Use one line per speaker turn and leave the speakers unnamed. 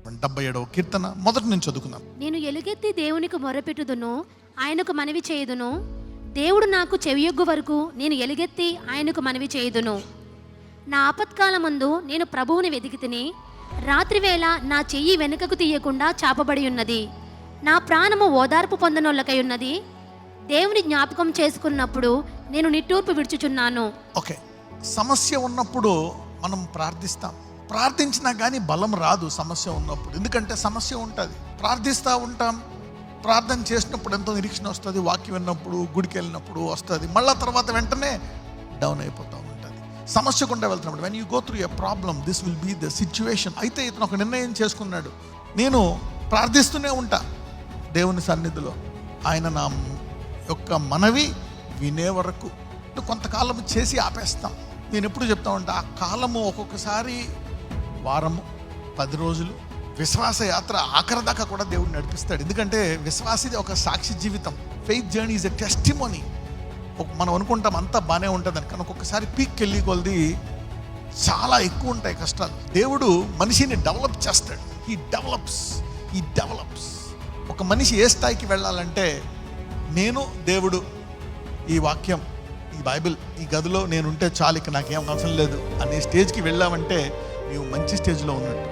చెప్పండి. 77వ కీర్తన మొదటి నుంచి చదువుకుందాం.
నేను ఎలుగెత్తి దేవునికి మొరపెట్టుదును, ఆయనకు మనవి చేయుదును. దేవుడు నాకు చెవియొగ్గు వరకు నేను ఎలుగెత్తి ఆయనకు మనవి చేయుదును. నా ఆపత్కాలమందు నేను ప్రభువుని వెతికి తిని, రాత్రివేళ నా చెయ్యి వెనుకకు తీయకుండా చాపబడి ఉన్నది. నా ప్రాణము ఓదార్పు పొందనొల్లకై ఉన్నది. దేవుని జ్ఞాపకం చేసుకున్నప్పుడు నేను నిట్టూర్పు విడుచుచున్నాను.
ఓకే, సమస్య ఉన్నప్పుడు మనం ప్రార్థిస్తాం. ప్రార్థించినా కానీ బలం రాదు సమస్య ఉన్నప్పుడు. ఎందుకంటే సమస్య ఉంటుంది. ప్రార్థిస్తూ ఉంటాం, ప్రార్థన చేసినప్పుడు ఎంతో నిరీక్షణ వస్తుంది, వాక్యం విన్నప్పుడు, గుడికి వెళ్ళినప్పుడు వస్తుంది. మళ్ళీ తర్వాత వెంటనే డౌన్ అయిపోతూ ఉంటుంది. సమస్య గుండా వెళ్తున్నప్పుడు when you go through a problem, this will be the situation. అయితే ఇతను ఒక నిర్ణయం చేసుకున్నాడు, నేను ప్రార్థిస్తూనే ఉంటా దేవుని సన్నిధిలో, ఆయన నా యొక్క మనవి వినే వరకు. కొంతకాలం చేసి ఆపేస్తాం. నేను ఎప్పుడు చెప్తా ఉంటా, ఆ కాలము ఒక్కొక్కసారి వారము, 10 రోజులు. విశ్వాస యాత్ర ఆఖరి దాకా కూడా దేవుడు నడిపిస్తాడు. ఎందుకంటే విశ్వాసిది ఒక సాక్షి జీవితం. Faith journey is a testimony. మనం అనుకుంటాం అంతా బాగానే ఉంటుందని, కానీ ఒక్కొక్కసారి పీక్కి వెళ్ళి కొలది చాలా ఎక్కువ ఉంటాయి కష్టాలు. దేవుడు మనిషిని డెవలప్ చేస్తాడు. He develops. ఒక మనిషి ఏ స్థాయికి వెళ్ళాలంటే, నేను దేవుడు, ఈ వాక్యం, ఈ బైబిల్, ఈ గదిలో నేనుంటే చాలు, ఇక నాకేం అవసరం లేదు అనే స్టేజ్కి వెళ్ళామంటే నీవు మంచి స్టేజ్లో ఉన్నట్టు.